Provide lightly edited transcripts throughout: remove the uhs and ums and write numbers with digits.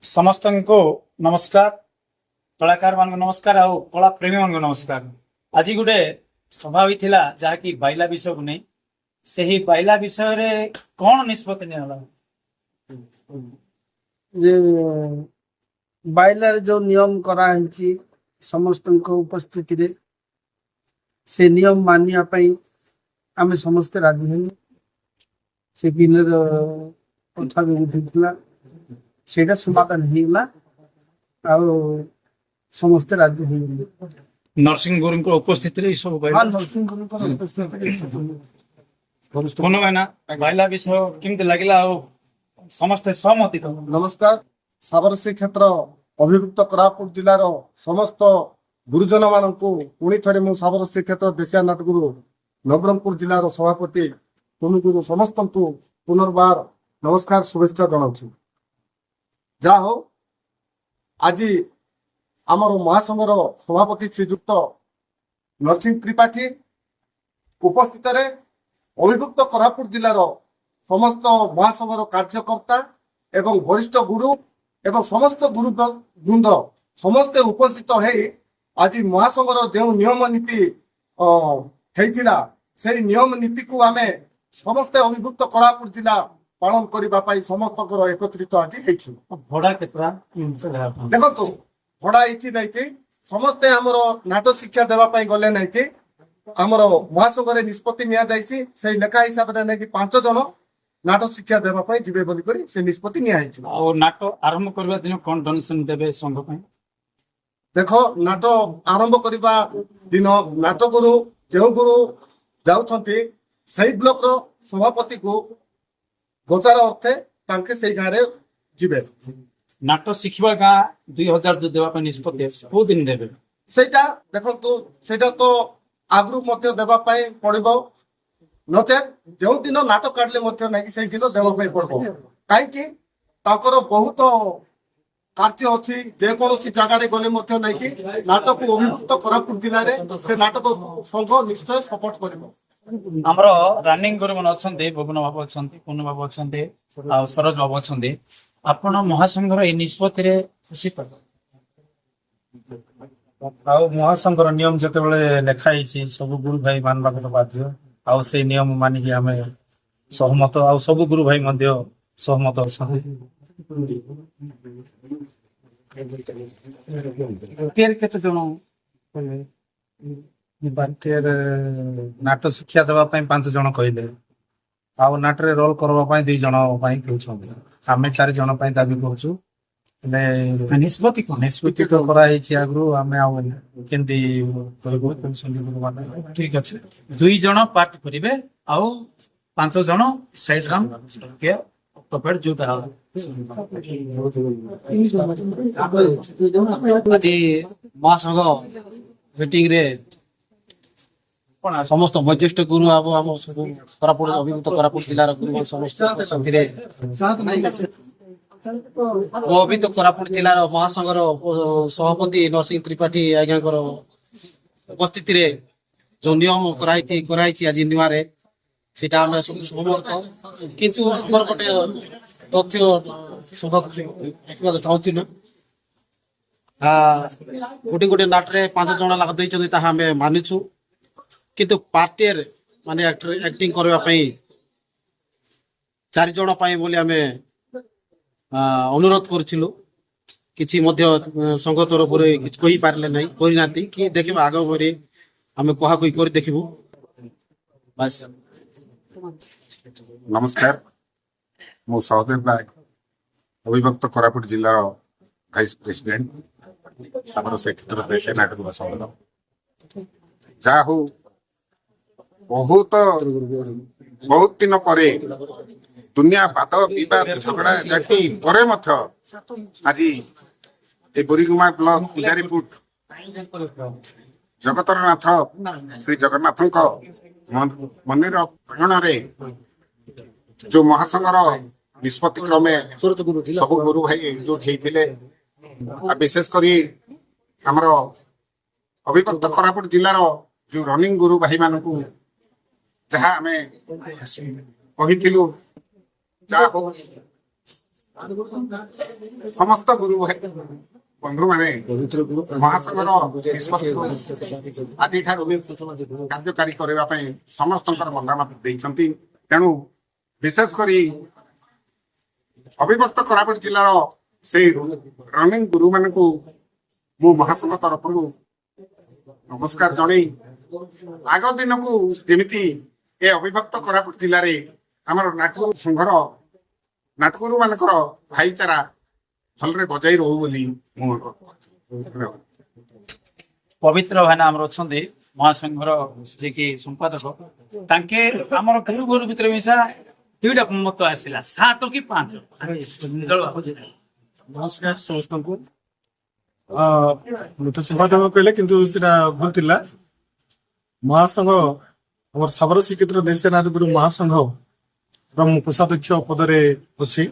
समस्त को नमस्कार। कलाकार मान नमस्कार आ कला प्रेमी मान नमस्कार। आज गोटे सभा होता जहाँकि बाइला विषय को नहीं से ही बाइला विषय रे कौन निष्पत्ति नियाला जे बाइलार जो नियम करा समस्त उपस्थिति रे से नियम मानिया आमे समस्ते राजी हेलु। से बिलर कथा भी उठिला सेटा समाधान हेला आ समस्ते राजी हेलु। नरसिंह गुरु को उपस्थिति रे सब बाइला नरसिंह गुरु को उपस्थिति कोन मैना बाइला विषय केमते लागिला आ समस्त सहमति तो। नमस्कार। साबरसी क्षेत्र अभिभुक्त कोरापुट जिलार समस्त गुरुजन मान पुणी थे मु साबरसी क्षेत्र देशिया नाट गुरु नवरंगपुर जिलार सभापति तुम गुरु समस्त पुनर्बार नमस्कार शुभेच्छा जनाऊँ। जा हो आज आमर महासंघर सभापति श्रीजुक्त नरसिंह त्रिपाठी उपस्थित अभिभुक्त कोरापुट जिलार समस्त महासंघर कार्यकर्ता एवं वरिष्ठ गुरु एवं समस्त गुरु वृंद समस्ते उपस्थित है। आज महासंघर जो नियम नीति होता से नियम नीति को आम समस्ते अभिभुक्त कोरापुट जिला पालन करने समस्त एकत्रित आज भड़ा केतरा देखो भड़ा ये नहीं समस्ते आमर नाट शिक्षा देवाई गले नहीं आमर महासंघ निष्पत्ति नि लेखा हिसाब से नहीं 5 जन नाट शिक्षा देवाई जीवे बोलिक से निष्पत्ति नाट आरंभ करने दिन कौन डोनेशन देवे संघ पे देखो नाट आरंभ करने दिन नाट गुरु जो गुरु जाऊँगी से ब्लॉक रो सभापति को गोचार अर्थे तांके से गाँव रे जीवे नाट शिखा गाँ 2000 जो देवा निष्पत्ति को दिन देवे सेटा देखो सेटा तो आगु मध्य देवाई पड़ो नचेत जो दिन नाटक काटले नहीं से दिन देवाई पड़ो कहीं बहुत कार्य अच्छी जेकोसी जगार गले नहीं नाटक अभिभुक्त कोरापुट जिले में से नाटक संघ निश्चय सपोर्ट कर आमर रनिंग गुरु मैंने अच्छा भुवन बाबू अच्छा पूर्ण बाबू अच्छा सरोज बाबू अच्छा आपण महासंघर ये निष्पत्ति खुशी महासंघर नियम जिते लेखाई सब गुरु भाई मानवा तो बाध्य आउ से नियम मानिक आम सहमत आ सब गुरु भाई सहमत अच्छा केते जन बाटेर नाट शिक्षा देवाई 5 जन कहले आउ नाटरे रोल करवाई 2 जन कहते आम 4 जन दाबी करूँ निष्पत्ति निष्पत्ति तो कराई आगु आम केमती कहूँ ठीक अच्छे 2 जन पार्ट करेंगे आउ 5 जन साइड राम जो आज महासंघ मीटिंग रे समस्त वरिष्ठ गुरु आम सब कोरापुट अभिभुक्त कोरापुट जिलार गुरु समस्त अभिभुक्त कोरापुट जिलार महासंघर सभापति नरसिंह त्रिपाठी आज्ञा उपस्थिति रे जो नियम कराई आज नुआ सेटा आम सब सहमत किंतु आमर गोटे तथ्य चाहूँ गोटे गोटे नाट्रे 5 जन लाख देते आम मानुचु किंतु पार्टी माने एक्टिंग करने 4 जन बोली आम अनुरोध करूँ किसी संघ तरफ कही पारे ना करना कि देखा आग बरे आम कहा कही कर देखू बस। नमस्कार मु सहदेव नायक अभिभक्त कोरापुट जिलार भाइस प्रेसिडेंट साबर क्षेत्र देशिया नाट गुरु संघ जा हो बहुत दिन पर दुनिया बात विवाद झगड़ा जाति पर आज ये बोरीगुमा ब्लॉक पुजारीपुट जगतरनाथ श्री जगन्नाथ मंदिर प्रांगण जो महासंघर निष्पत्ति क्रमे सब गुरु भाई जो विशेषकर आमर अभिभक्त कोरापुट जिलार जो रनिंग गुरु भाई मान जहाँ आम कही ସମସ୍ତ ଗୁରୁ ଭାଇ ବନ୍ଧୁମାନେ ମହାସଂଘର ନିଷ୍ପତ୍ତିକୁ ଆଜିଠାରୁ କାର୍ଯ୍ୟକାରୀ କରିବା ପାଇଁ ସମସ୍ତଙ୍କର ମତାମତ ଦେଇଛନ୍ତି। ତେଣୁ ବିଶେଷ କରି ଅବିଭକ୍ତ କୋରାପୁଟ ଜିଲ୍ଲାର ସେଇ ରନିଂ ଗୁରୁମାନଙ୍କୁ ମୁଁ ମହାସଂଘ ତରଫରୁ ନମସ୍କାର ଜଣେଇ ଆଗ ଦିନକୁ ଯେମିତି ଏ ଅବିଭକ୍ତ କୋରାପୁଟ ଜିଲ୍ଲାରେ ଆମର ନାଟଗୁରୁ ସଂଘର ନାଟଗୁରୁ ମାନଙ୍କର ଭାଇଚାରା ଭଲରେ ବଜାଇ ରହୁ ବୋଲି ମୁଁ ଅନୁରୋଧ କରୁଛି। ଧନ୍ୟବାଦ। ପବିତ୍ର ଭାଇନା ଆମର ଅଛନ୍ତି ମହାସଂଘର ଯିଏକି ସମ୍ପାଦକ, ତାଙ୍କେ ଆମର ଗୁରୁ ଗୁରୁ ଭିତରେ ମିଶା ଦୁଇଟା ମତ ଆସିଲା 7 କି 5। ନମସ୍କାର ସମସ୍ତଙ୍କୁ। ମୁଁ ତ ସମ୍ପାଦକ କହିଲେ କିନ୍ତୁ ସେଟା ଭୁଲ ଥିଲା। ମହାସଂଘ ଆମର ସାବର ଶ୍ରୀକ୍ଷେତ୍ର ଦେଶୀୟ ନାଟଗୁରୁ ମହାସଂଘ ମୁଁ କୋଷାଧ୍ୟକ୍ଷ ପଦରେ ଅଛି।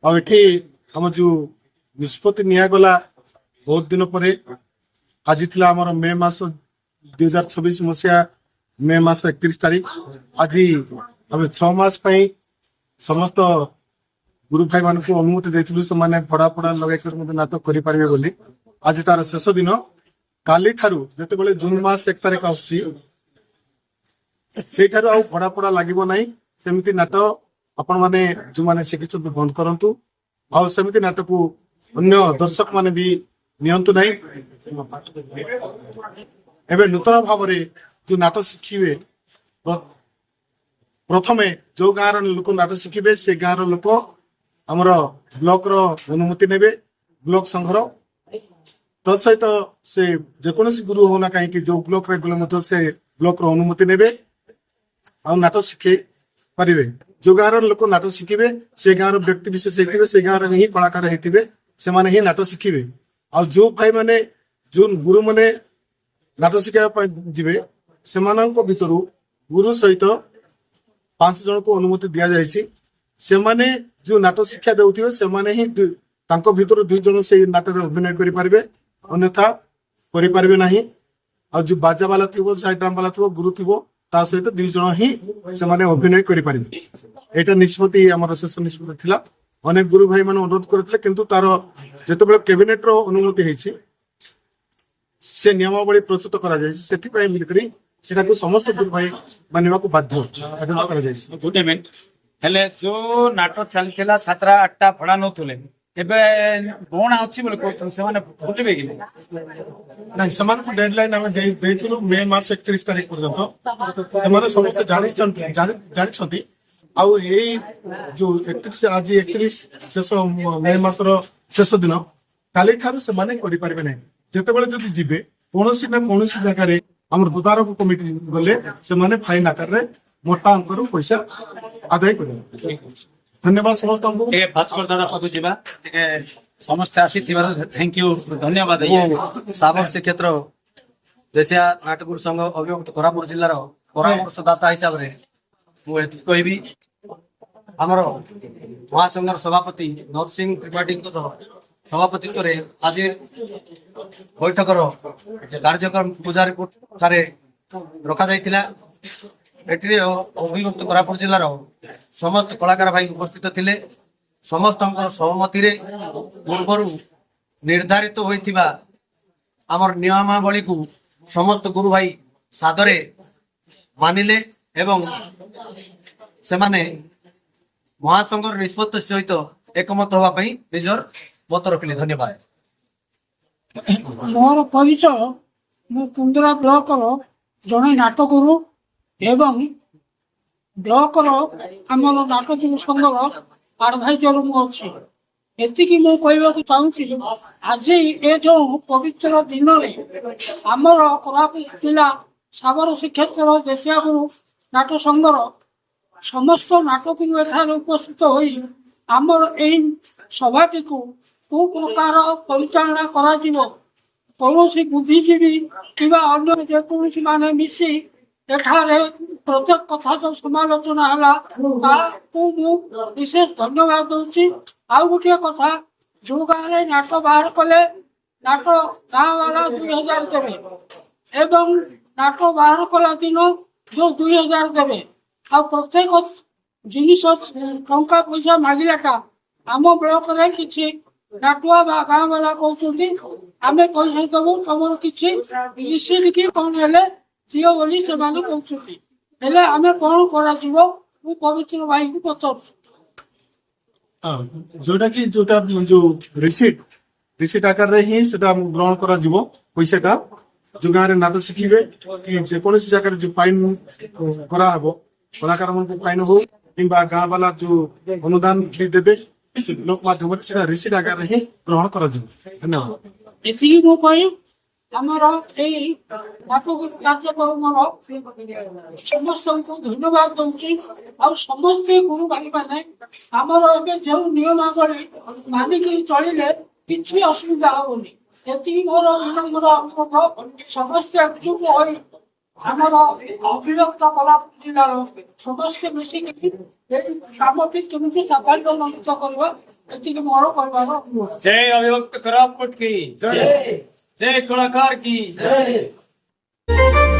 ଆଉ ଏଠି ଆମର ଯୋଉ ନିଷ୍ପତ୍ତି ନିଆଗଲା ବହୁତ ଦିନ ପରେ, ଆଜି ଥିଲା ଆମର ମେ ମାସ 2026 ମସିହା ମେ ମାସ 31 ତାରିଖ। ଆଜି ଆମେ 6 ମାସ ପାଇଁ ସମସ୍ତ ଗୁରୁ ଭାଇ ମାନଙ୍କୁ ଅନୁମତି ଦେଇଥିଲୁ, ସେମାନେ ଭଡା ଲଗାଇକରି ମଧ୍ୟ ନାଟକ କରିପାରିବେ ବୋଲି। ଆଜି ତାର ଶେଷ ଦିନ। କାଲି ଠାରୁ ଯେତେବେଳେ ଜୁନ ମାସ 1 ତାରିଖ ଆସୁଛି, ସେଇଠାରୁ ଆଉ ଭଡା ଲାଗିବ ନାହିଁ। ସେମିତି ନାଟକ ଆପଣ ମାନେ ଯୋଉମାନେ ଶିଖିଛନ୍ତି ବନ୍ଦ କରନ୍ତୁ, ଆଉ ସେମିତି ନାଟକୁ ଅନ୍ୟ ଦର୍ଶକ ମାନେ ବି ନିଅନ୍ତୁ ନାହିଁ। ଏବେ ନୂତନ ଭାବରେ ଯୋଉ ନାଟକ ଶିଖିବେ, ପ୍ରଥମେ ଯୋଉ ଗାଁର ଲୋକ ନାଟକ ଶିଖିବେ ସେ ଗାଁର ଲୋକ ଆମର ବ୍ଲକର ଅନୁମତି ନେବେ, ବ୍ଲକ ସଂଘର। ତତ୍ ସହିତ ସେ ଯେକୌଣସି ଗୁରୁ ହଉନା କାହିଁକି ଯୋଉ ବ୍ଲକରେ ଗଲେ ମଧ୍ୟ ସେ ବ୍ଲକର ଅନୁମତି ନେବେ ଆଉ ନାଟକ ଶିଖେଇ ପାରିବେ। ଯୋଉ ଗାଁର ଲୋକ ନାଟକ ଶିଖିବେ, ସେ ଗାଁର ବ୍ୟକ୍ତି ବିଶେଷ ହେଇଥିବେ, ସେ ଗାଁରେ ହିଁ କଳାକାର ହେଇଥିବେ, ସେମାନେ ହିଁ ନାଟକ ଶିଖିବେ। ଆଉ ଯୋଉ ଭାଇ ମାନେ ଯୋଉ ଗୁରୁ ମାନେ ନାଟକ ଶିଖାଇବା ପାଇଁ ଯିବେ, ସେମାନଙ୍କ ଭିତରୁ ଗୁରୁ ସହିତ 5 ଜଣଙ୍କୁ ଅନୁମତି ଦିଆଯାଇଛି। ସେମାନେ ଯୋଉ ନାଟକ ଶିକ୍ଷା ଦେଉଥିବେ, ସେମାନେ ହିଁ ତାଙ୍କ ଭିତରୁ 2 ଜଣ ସେଇ ନାଟକରେ ଅଭିନୟ କରିପାରିବେ, ଅନ୍ୟଥା କରିପାରିବେ ନାହିଁ। ଆଉ ଯୋଉ ବାଜା ବାଲା ଥିବ, ସାଇଡ୍ ଡ୍ରାମ୍ ବାଲା ଥିବ, ଗୁରୁ ଥିବ, ତା ସହିତ 2 ଜଣ ହିଁ ସେମାନେ ଅଭିନୟ କରିପାରିବେ। ଏଇଟା ନିଷ୍ପତ୍ତି ଆମର ଶେଷ ନିଷ୍ପତ୍ତି ଥିଲା। ଅନେକ ଗୁରୁ ଭାଇ ମାନେ ଅନୁରୋଧ କରିଥିଲେ, କିନ୍ତୁ ତାର ଯେତେବେଳେ କ୍ୟାବିନେଟ ର ଅନୁମତି ହେଇଛି, ସେ ନିୟମାବଳୀ ପ୍ରସ୍ତୁତ କରାଯାଇଛି। ସେଥିପାଇଁ ମିଳିକରି ସେଟାକୁ ସମସ୍ତ ଗୁରୁ ଭାଇ ମାନିବାକୁ ବାଧ୍ୟ କରାଯାଇଛି। ଗୋଟେ ମିନିଟ ହେଲେ ଯୋଉ ନାଟକ ଚାଲିଥିଲା 7-8ଟା ଭଡା ନଉଥିଲେ, ଏବେ ବଣା ଅଛି ବୋଲି କହୁଛନ୍ତି, ସେମାନେ ଭୁଲିବେ କି ନାହିଁ? ନାଇଁ, ସେମାନଙ୍କୁ ଡେଡଲାଇନ ଆମେ ଦେଇଥିଲୁ ମେ ମାସ 31 ତାରିଖ ପର୍ଯ୍ୟନ୍ତ। ସେମାନେ ସମସ୍ତେ ଜାଣିଛନ୍ତି। ଆଉ ଏଇ ଯୋଉ 31 ଆଜି 31 ଶେଷ ମେ ମାସର ଶେଷ ଦିନ, କାଲି ଠାରୁ ସେମାନେ କରିପାରିବେ ନାହିଁ। ଯେତେବେଳେ ଯଦି ଯିବେ କୌଣସି ନା କୌଣସି ଜାଗାରେ ଆମର ଦୁଦାରକ କମିଟି ଗଲେ, ସେମାନେ ଫାଇନ ଆକାରରେ ମୋଟା ଅଙ୍କର ପଇସା ଆଦାୟ କରିବେ। ଧନ୍ୟବାଦ ସମସ୍ତଙ୍କୁ। ଟିକେ ଭାସ୍କର ଦାଦା ପାଖକୁ ଯିବା। ଟିକେ ସମସ୍ତେ ଆସିଥିବାରୁ ଥ୍ୟାଙ୍କ ୟୁ, ଧନ୍ୟବାଦ। ସାବର ଶ୍ରୀକ୍ଷେତ୍ର ଦେଶିଆ ନାଟଗୁରୁ ସଂଘ ଅବିଭକ୍ତ କୋରାପୁଟ ଜିଲ୍ଲାର ପରାମର୍ଶଦାତା ହିସାବରେ ମୁଁ ଏତିକି କହିବି, ଆମର ମହାସଂଘର ସଭାପତି ନରସିଂହ ତ୍ରିପାଠୀଙ୍କ ସଭାପତିତ୍ୱରେ ଆଜି ବୈଠକର କାର୍ଯ୍ୟକ୍ରମ ପୂଜାରୀପୁର ଠାରେ ରଖାଯାଇଥିଲା। ଏଥିରେ ଅବିଭକ୍ତ କୋରାପୁଟ ଜିଲ୍ଲାର ସମସ୍ତ କଳାକାର ଭାଇ ଉପସ୍ଥିତ ଥିଲେ। ସମସ୍ତଙ୍କର ସହମତିରେ ପୂର୍ବରୁ ନିର୍ଦ୍ଧାରିତ ହୋଇଥିବା ଆମର ନିୟମାବଳୀକୁ ସମସ୍ତ ଗୁରୁ ଭାଇ ସାଦରେ ମାନିଲେ ଏବଂ ସେମାନେ ମହାସଂଘର ନିଷ୍ପତ୍ତି ସହିତ ଏକମତ ହେବା ପାଇଁ ନିଜର ମତ ରଖିଲେ। ଧନ୍ୟବାଦ। ମୋର ପରିଚୟ, ମୁଁ କୁନ୍ଦରା ବ୍ଲକର ଜଣେ ନାଟଗୁରୁ ଏବଂ ବ୍ଲକର ଆମର ନାଟଗୁରୁ ସଂଘର ଆଡଭାଇଜର ମୁଁ ଅଛି। ଏତିକି ମୁଁ କହିବାକୁ ଚାହୁଁଛି, ଆଜି ଏ ଯୋଉ ପବିତ୍ର ଦିନରେ ଆମର କୋରାପୁଟ ଜିଲ୍ଲା ସାବର ଶ୍ରୀକ୍ଷେତ୍ର ଦେଶିଆଗୁରୁ ନାଟ ସଂଘର ସମସ୍ତ ନାଟଗୁରୁ ଏଠାରେ ଉପସ୍ଥିତ ହୋଇ ଆମର ଏହି ସଭାଟିକୁ କୋଉ ପ୍ରକାର ପରିଚାଳନା କରାଯିବ, କୌଣସି ବୁଦ୍ଧିଜୀବୀ କିମ୍ବା ଅନ୍ୟ ଯେକୌଣସି ମାନେ ମିଶି ଏଠାରେ ପ୍ରତ୍ୟେକ କଥା ଯୋଉ ସମାଲୋଚନା ହେଲା, ତାକୁ ମୁଁ ବିଶେଷ ଧନ୍ୟବାଦ ଦଉଛି। ଆଉ ଗୋଟିଏ କଥା, ଯୋଉ ଗାଁରେ ନାଟ ବାହାର କଲେ, ନାଟ ଗାଁ ବାଲା 2000 ଦେବେ ଏବଂ ନାଟ ବାହାର କଲା ଦିନ ଯୋଉ 2000 ଦେବେ, ଆଉ ପ୍ରତ୍ୟେକ ଜିନିଷ ଟଙ୍କା ପଇସା ମାଗିଲାଟା ଆମ ବ୍ଲକରେ କିଛି ନାଟୁଆ ବା ଗାଁ ବାଲା କହୁଛନ୍ତି ଆମେ ପଇସା ଦବୁ ତମର କିଛି ରିସିପ୍ଟ କି କଣ ହେଲେ ଦିଅ ବୋଲି ସେମାନେ କହୁଛନ୍ତି। ହେଲେ ଆମେ କଣ କରାଯିବ ମୁଁ ପବିତ୍ର ଭାଇଙ୍କୁ ପଚାରୁଛି। ଯୋଉଟା ଯୋଉ ରିସିଟ୍ ଆକାରରେ ହିଁ ସେଟା ଗ୍ରହଣ କରାଯିବ ପଇସାଟା। ଯୋଉ ଗାଁରେ ନାଟ ଶିଖିବେ କି ଯେକୌଣସି ଜାଗାରେ ଯୋଉ ଫାଇନ କରାହବ, କଳାକାର ମାନଙ୍କୁ ଫାଇନ ହଉ କିମ୍ବା ଗାଁ ବାଲା ଯୋଉ ଅନୁଦାନ ବି ଦେବେ ସେ ବ୍ଲକ ମାଧ୍ୟମରେ ସେଟା ରିସିଟ୍ ଆକାରରେ ହିଁ ଗ୍ରହଣ କରାଯିବ। ଧନ୍ୟବାଦ। ଏତିକି ମୁଁ କହି ଆମର ଏଇ ନାଟକ କାର୍ଯ୍ୟକ୍ରମର ସମସ୍ତଙ୍କୁ ଧନ୍ୟବାଦ ଦଉଛି। ଆଉ ସମସ୍ତେ ଗୁରୁ ଭାଇମାନେ ଆମର ଏବେ ଯେଉଁ ନିୟମାବଳୀ ମାନିକିରି ଚଳିଲେ କିଛି ଅସୁବିଧା ହବନି। ଏତିକି ମୋର ବିନମ୍ର ଅନୁରୋଧ, ସମସ୍ତେ ଏକଜୁଟ ହୋଇ ଆମର ଅବିଭକ୍ତ କୋରାପୁଟ ଜିଲ୍ଲାର ସମସ୍ତେ ମିଶିକି ଏଇ କାମଟି କେମିତି ସାଫଲ୍ୟମଣ୍ଡିତ କରିବା, ଏତିକି ମୋର କହିବାର ଅନୁରୋଧ। जय अभिभक्त कोरापुट की जय कलाकार की जय।